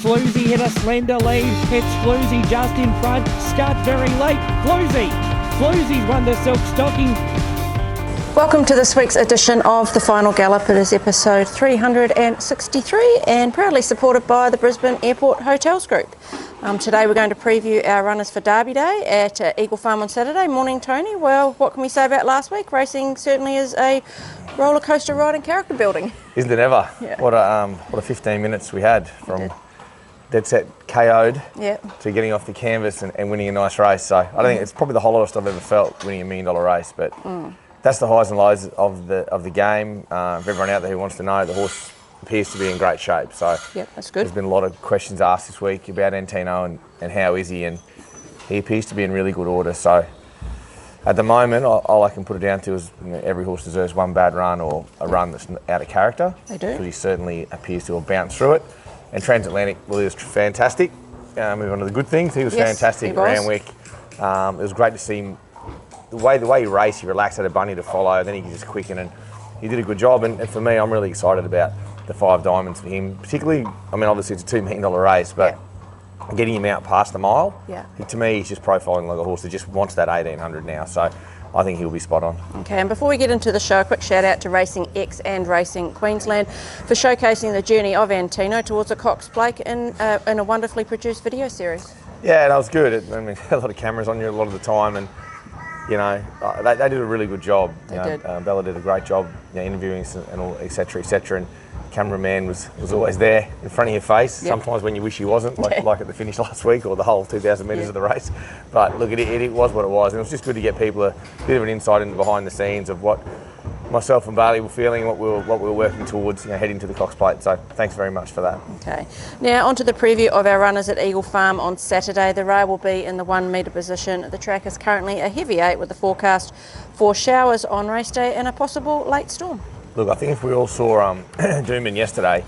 Floozy hit a slender lead. It's Floozy just in front. Scud very late. Floozy's won the silk stocking. Welcome to this week's edition of the Final Gallop. It is episode 363 and proudly supported by the Brisbane Airport Hotels Group. Today we're going to preview our runners for Derby Day at Eagle Farm on Saturday. Morning, Tony. Well, what can we say about last week? Racing certainly is a roller coaster ride and character building. Isn't it ever? Yeah. What a 15 minutes we had from dead set KO'd to getting off the canvas and winning a nice race. So I don't think it's probably the hottest I've ever felt winning $1 million race, but that's the highs and lows of the game. For everyone out there who wants to know, the horse appears to be in great shape. So that's good. There's been a lot of questions asked this week about Antino and how is he, and he appears to be in really good order. So at the moment, all I can put it down to is every horse deserves one bad run or a run that's out of character. They do. Because he certainly appears to have bounced through it. And Transatlantic, well, he was fantastic. Move on to the good things. He was fantastic at Randwick. It was great to see him. The way he raced, he relaxed, had a bunny to follow, then he could just quicken, and he did a good job. And for me, I'm really excited about the Five Diamonds for him. Particularly, I mean, obviously it's a $2 million race, but getting him out past the mile, to me, he's just profiling like a horse that just wants that 1800 now. So I think he'll be spot on. Okay, and before we get into the show, a quick shout out to Racing X and Racing Queensland for showcasing the journey of Antino towards a Cox Plate in a wonderfully produced video series. Yeah, that was good. I mean, a lot of cameras on you a lot of the time, and they did a really good job. They did. Bella did a great job, interviewing and all, etc., etc. And cameraman was always there in front of your face. Sometimes when you wish he wasn't, like at the finish last week or the whole 2,000 metres of the race. But look, it was what it was, and it was just good to get people a bit of an insight into behind the scenes of what myself and Barty were feeling, what we were working towards, heading to the Cox Plate. So thanks very much for that. Okay, now on to the preview of our runners at Eagle Farm on Saturday. The rail will be in the 1 metre position. The track is currently a heavy 8 with the forecast for showers on race day and a possible late storm. Look, I think if we all saw Doomben yesterday,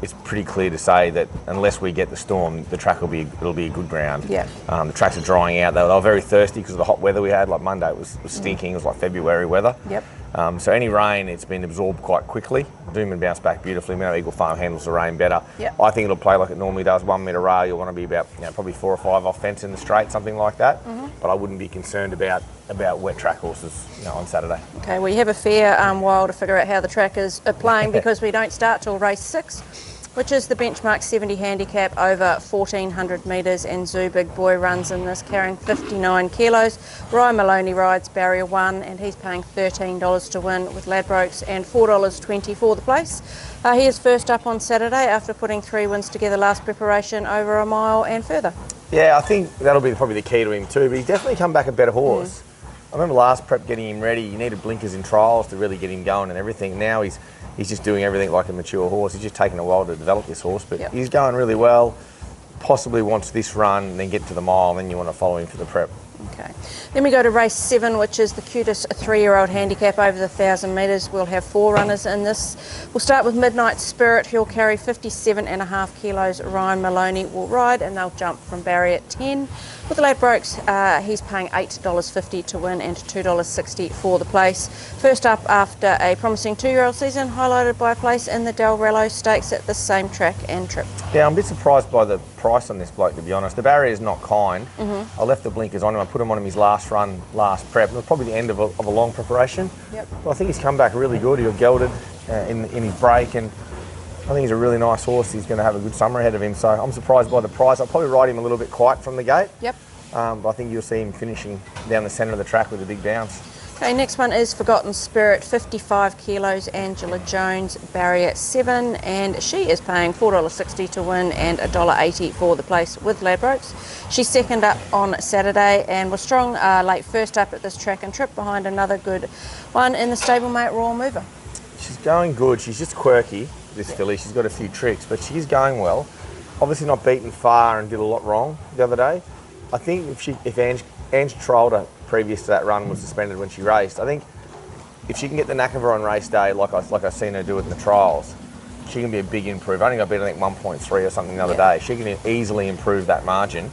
it's pretty clear to say that unless we get the storm, the track will be a good ground. Yeah. The tracks are drying out. They were very thirsty because of the hot weather we had. Like Monday it was stinking. It was like February weather. Yep. So any rain, it's been absorbed quite quickly. Doomben bounced back beautifully. We know Eagle Farm handles the rain better. Yep. I think it'll play like it normally does. 1 metre rail, you'll want to be about probably 4 or 5 off fence in the straight, something like that. But I wouldn't be concerned about wet track horses on Saturday. Okay, well you have a fair while to figure out how the track is playing because we don't start till race 6. Which is the benchmark 70 handicap over 1,400 metres, and Zou Big Boy runs in this carrying 59 kilos. Ryan Maloney rides barrier 1 and he's paying $13 to win with Ladbrokes and $4.20 for the place. He is first up on Saturday after putting 3 wins together last preparation over a mile and further. Yeah, I think that'll be probably the key to him too, but he's definitely come back a better horse. I remember last prep getting him ready, you needed blinkers in trials to really get him going and everything. Now he's just doing everything like a mature horse. He's just taken a while to develop this horse, but he's going really well. Possibly wants this run and then get to the mile, and then you want to follow him for the prep. Okay. Then we go to race 7, which is the cutest 3-year-old handicap over the 1,000 metres. We'll have 4 runners in this. We'll start with Midnight Spirit. He'll carry 57.5 kilos. Ryan Maloney will ride, and they'll jump from barrier 10. With the Ladbrokes, he's paying $8.50 to win and $2.60 for the place. First up after a promising 2-year-old season, highlighted by a place in the Del Rello Stakes at the same track and trip. Yeah, I'm a bit surprised by the price on this bloke, to be honest. The barrier is not kind. I left the blinkers on him. I put him on him his last run, last prep. It was probably the end of a long preparation. But I think he's come back really good. He got gelded in his break, and I think he's a really nice horse. He's going to have a good summer ahead of him, so I'm surprised by the price. I'll probably ride him a little bit quiet from the gate. But I think you'll see him finishing down the centre of the track with a big bounce. Okay, next one is Forgotten Spirit, 55 kilos, Angela Jones, barrier 7, and she is paying $4.60 to win and $1.80 for the place with Ladbrokes. She's second up on Saturday and was strong late first up at this track and trip behind another good one in the stablemate Royal Mover. She's going good. She's just quirky, this filly. She's got a few tricks, but she's going well. Obviously not beaten far and did a lot wrong the other day. I think if Ange trolled her previous to that run was suspended when she raced, I think if she can get the knack of her on race day, like I've seen her do it in the trials, she can be a big improve. I think I beat 1.3 or something the other day. She can easily improve that margin.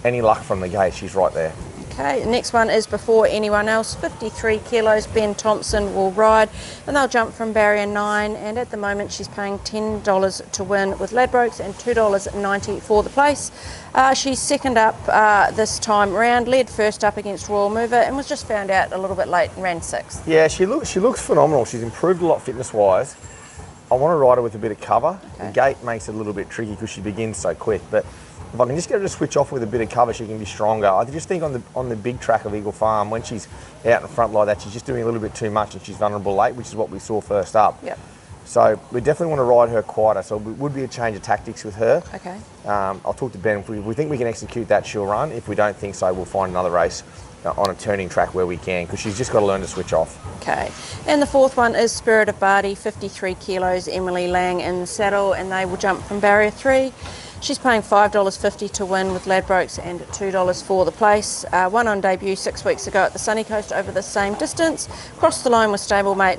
Any luck from the gate, she's right there. Okay, the next one is Before Anyone Else, 53 kilos. Ben Thompson will ride, and they'll jump from barrier 9, and at the moment she's paying $10 to win with Ladbrokes and $2.90 for the place. She's second up this time round, led first up against Royal Mover, and was just found out a little bit late and ran 6th. Yeah, she looks phenomenal. She's improved a lot fitness-wise. I want to ride her with a bit of cover. Okay. The gate makes it a little bit tricky because she begins so quick, but if I can just get her to switch off with a bit of cover, she can be stronger. I just think on the big track of Eagle Farm, when she's out in front like that, she's just doing a little bit too much and she's vulnerable late, which is what we saw first up. Yep. So we definitely want to ride her quieter, so it would be a change of tactics with her. Okay. I'll talk to Ben. If we think we can execute that, she'll run. If we don't think so, we'll find another race on a turning track where we can, because she's just got to learn to switch off. Okay, and the fourth one is Spirit of Barty, 53 kilos, Emily Lang in the saddle, and they will jump from barrier 3. She's paying $5.50 to win with Ladbrokes and $2 for the place. Won on debut 6 weeks ago at the Sunny Coast over the same distance. Crossed the line with stablemate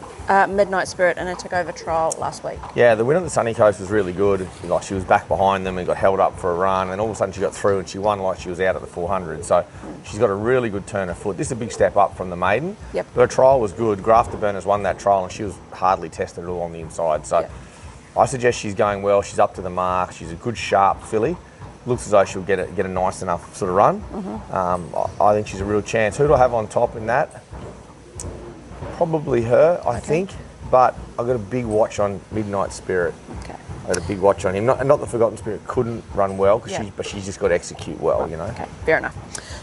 Midnight Spirit in a took-over trial last week. Yeah, the win at the Sunny Coast was really good. Like, she was back behind them and got held up for a run, and all of a sudden she got through and she won like she was out at the 400. So she's got a really good turn of foot. This is a big step up from the maiden. Yep. But her trial was good. Grafterburners won that trial and she was hardly tested at all on the inside. So. Yep. I suggest she's going well. She's up to the mark. She's a good, sharp filly. Looks as though she'll get a nice enough sort of run. Mm-hmm. I think she's a real chance. Who do I have on top in that? Probably her, I think. But I've got a big watch on Midnight Spirit. Okay. I had a big watch on him. Not the Forgotten Spirit couldn't run well, but she's just got to execute well, you know. Okay, fair enough.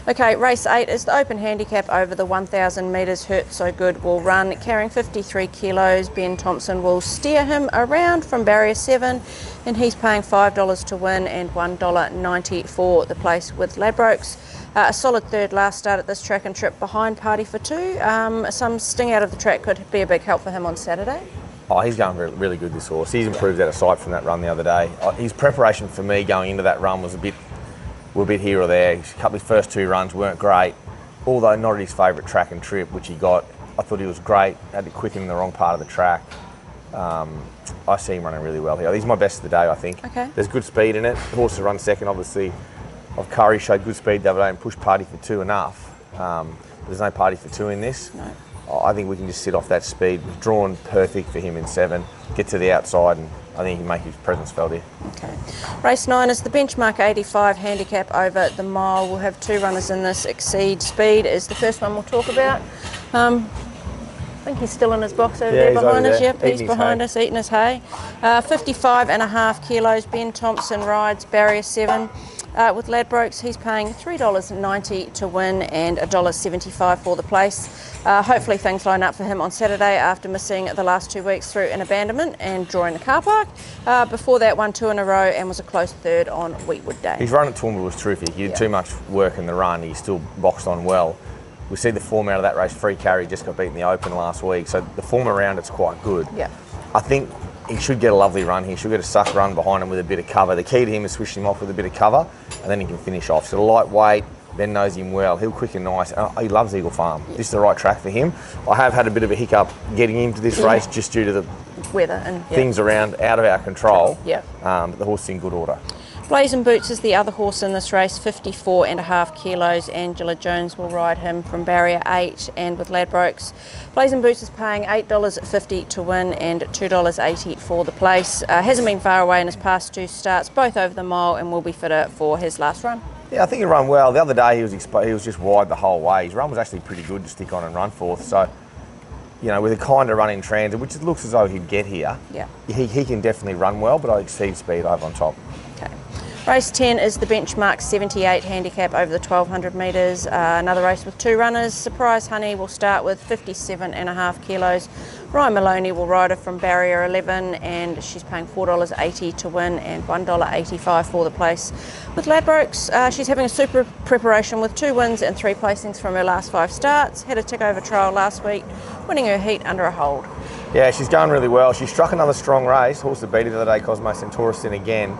Okay, race 8 is the open handicap over the 1,000 metres. Hurt So Good will run, carrying 53 kilos. Ben Thompson will steer him around from barrier 7, and he's paying $5 to win and $1.90 for the place with Ladbrokes. A solid third last start at this track and trip behind Party for 2. Some sting out of the track could be a big help for him on Saturday. Oh, he's going really, really good, this horse. He's improved out of sight from that run the other day. His preparation for me going into that run was a bit here or there. His first 2 runs weren't great, although not at his favourite track and trip, which he got. I thought he was great. Had to quicken in the wrong part of the track. I see him running really well here. He's my best of the day, I think. Okay. There's good speed in it. The horse to run second, obviously, of Curry showed good speed the other day and pushed Party for 2 enough. There's no Party for 2 in this. No. I think we can just sit off that speed. Drawn perfect for him in 7. Get to the outside, and I think he can make his presence felt here. Okay. Race 9 is the benchmark 85 handicap over the mile. We'll have 2 runners in this. Exceed Speed is the first one we'll talk about. I think he's still in his box over there behind us. Yep, he's behind us eating his hay. 55.5 kilos. Ben Thompson rides barrier 7. With Ladbrokes, he's paying $3.90 to win and $1.75 for the place. Hopefully things line up for him on Saturday after missing the last 2 weeks through an abandonment and drawing the car park. Before that, won 2 in a row and was a close third on Wheatwood Day. His run at Toowoomba was terrific. He did too much work in the run. He still boxed on well. We see the form out of that race. Free Carry just got beaten in the Open last week, so the form around it's quite good. Yeah. I think he should get a lovely run. He should get a suck run behind him with a bit of cover. The key to him is switching him off with a bit of cover, and then he can finish off. So the lightweight, Ben knows him well. He'll quicken nice. He loves Eagle Farm. This is the right track for him. I have had a bit of a hiccup getting into this race just due to the weather and things around out of our control. Yeah. But the horse is in good order. Blazen Boots is the other horse in this race, 54.5 kilos. Angela Jones will ride him from barrier 8 and with Ladbrokes. Blazen Boots is paying $8.50 to win and $2.80 for the place. Hasn't been far away in his past 2 starts, both over the mile, and will be fitter for his last run. Yeah, I think he'll run well. The other day he was just wide the whole way. His run was actually pretty good to stick on and run forth. So, you know, with a kind of run in transit, which it looks as though he'd get here, he can definitely run well, but I Exceed Speed over on top. Okay. Race 10 is the benchmark 78 handicap over the 1,200 metres. Another race with 2 runners. Surprise Honey will start with 57.5 kilos. Ryan Maloney will ride her from barrier 11, and she's paying $4.80 to win and $1.85 for the place. With Ladbrokes, she's having a super preparation with 2 wins and 3 placings from her last 5 starts. Had a tick-over trial last week, winning her heat under a hold. Yeah, she's going really well. She struck another strong race. Horse that beat her the other day, Cosmo Centauriston again.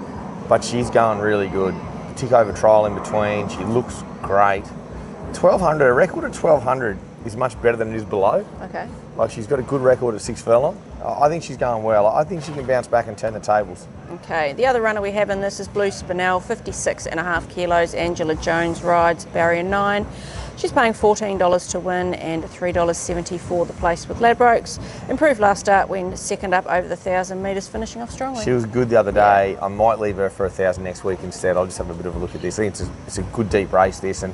But she's going really good. Tick over trial in between. She looks great. 1,200, a record of 1,200 is much better than it is below. Okay. Like, she's got a good record at 6 furlong. I think she's going well. I think she can bounce back and turn the tables. Okay, the other runner we have in this is Blue Spinel, 56.5 kilos. Angela Jones rides, barrier 9. She's paying $14 to win and $3.70 for the place with Ladbrokes. Improved last start, went second up over the 1,000 metres, finishing off strongly. She was good the other day. I might leave her for 1,000 next week instead. I'll just have a bit of a look at this. I think it's a good deep race, this, and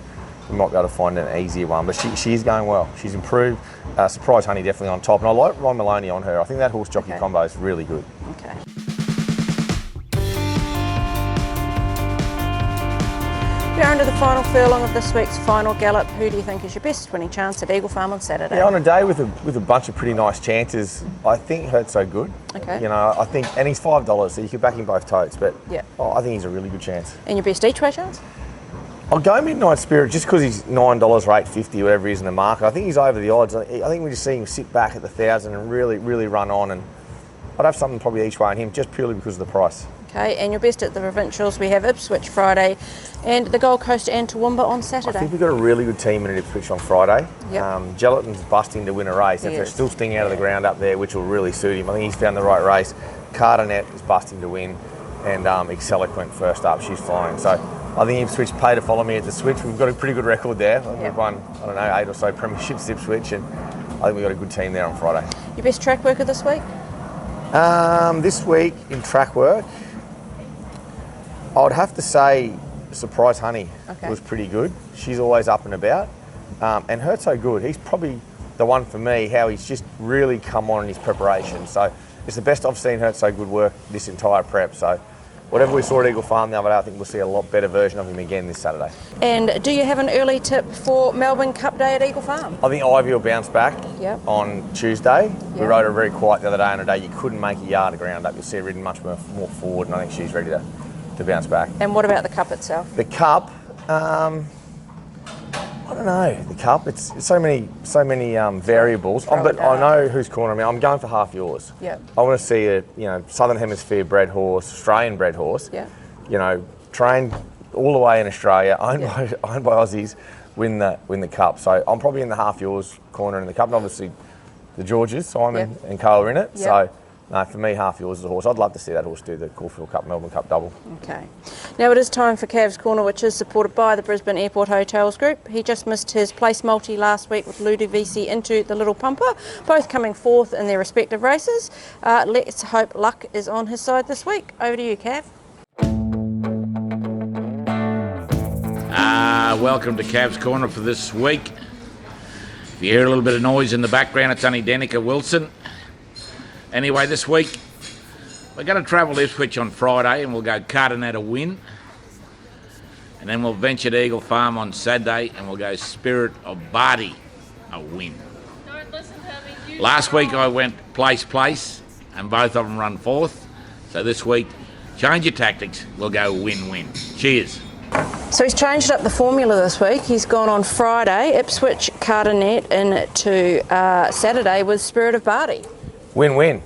we might be able to find an easier one. But she is going well. She's improved. Surprise Honey definitely on top. And I like Ron Maloney on her. I think that horse jockey combo is really good. Okay. We're under the final furlong of this week's Final Gallop. Who do you think is your best winning chance at Eagle Farm on Saturday? Yeah, on a day with a bunch of pretty nice chances, I think Hurt So Good. Okay. You know, I think, and he's $5, so you could back him both totes. But yeah, I think he's a really good chance. And your best each way chance? I'll go Midnight Spirit just because he's $9 or $8.50, whatever he is in the market. I think he's over the odds. I think we just see him sit back at the 1,000 and really run on. And I'd have something probably each way on him just purely because of the price. Okay, and your best at the provincials, we have Ipswich Friday and the Gold Coast and Toowoomba on Saturday. I think we've got a really good team in Ipswich on Friday. Yep. Gelatin's busting to win a race. If they're still stinging out of the ground up there, which will really suit him. I think he's found the right race. Cardinet is busting to win, and Exceloquent first up, she's flying. So I think Ipswich pay to follow me at the switch. We've got a pretty good record there. We've won, 8 or so premierships Ipswich, and I think we've got a good team there on Friday. Your best track worker this week? This week in track work, I would have to say Surprise Honey was pretty good. She's always up and about. And Hurt So Good, he's probably the one for me, how he's just really come on in his preparation. So it's the best I've seen Hurt So Good work this entire prep. So whatever we saw at Eagle Farm the other day, I think we'll see a lot better version of him again this Saturday. And do you have an early tip for Melbourne Cup Day at Eagle Farm? I think Ivy will bounce back on Tuesday. We rode her very quiet the other day on a day you couldn't make a yard of ground up. You'll see her ridden much more forward, and I think she's ready to bounce back. And what about the Cup itself? The Cup, I don't know. The Cup, it's so many variables. But I know who's cornering me. I'm going for Half Yours. Yeah. I want to see a Southern Hemisphere bred horse, Australian bred horse. Yeah. Trained all the way in Australia, owned by Aussies, win the Cup. So I'm probably in the Half Yours corner in the Cup, and obviously the Georges, Simon and Cole are in it. So. No, for me, Half Yours is a horse. I'd love to see that horse do the Caulfield Cup, Melbourne Cup double. Okay. Now it is time for Cav's Corner, which is supported by the Brisbane Airport Hotels Group. He just missed his place multi last week with Ludovisi into the Little Pumper, both coming fourth in their respective races. Let's hope luck is on his side this week. Over to you, Cav. Welcome to Cav's Corner for this week. If you hear a little bit of noise in the background, it's only Danica Wilson. Anyway, this week we're going to travel to Ipswich on Friday, and we'll go Cardinet a win, and then we'll venture to Eagle Farm on Saturday, and we'll go Spirit of Barty a win. Don't listen to me. Last week I went place, and both of them run fourth. So this week, change your tactics. We'll go win-win. Cheers. So he's changed up the formula this week. He's gone on Friday, Ipswich, Cardinet, into Saturday with Spirit of Barty. Win-win.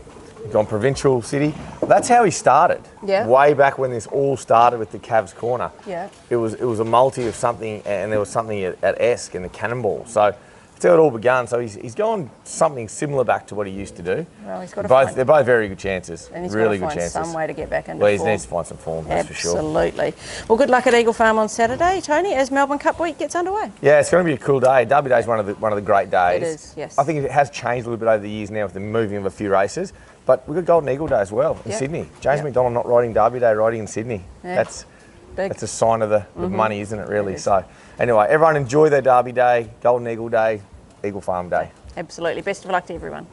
Gone provincial city. That's how he started. Yeah. Way back when this all started with the Cavs Corner. Yeah. It was a multi of something, and there was something at Esk in the Cannonball. So that's how it all began. So he's gone something similar back to what he used to do. Well, he's got to they're both very good chances. And he's really got to good find chances. some way to get back into form. form. He needs to find some form, that's for sure. Absolutely. Well, good luck at Eagle Farm on Saturday, Tony, as Melbourne Cup week gets underway. Yeah, it's going to be a cool day. Derby Day is one of the great days. It is, yes. I think it has changed a little bit over the years now with the moving of a few races. But we've got Golden Eagle Day as well in Sydney. James McDonald not riding Derby Day, riding in Sydney. Yeah. That's big. That's a sign of the money, isn't it, really? So anyway, everyone enjoy their Derby Day, Golden Eagle Day, Eagle Farm Day. Absolutely. Best of luck to everyone.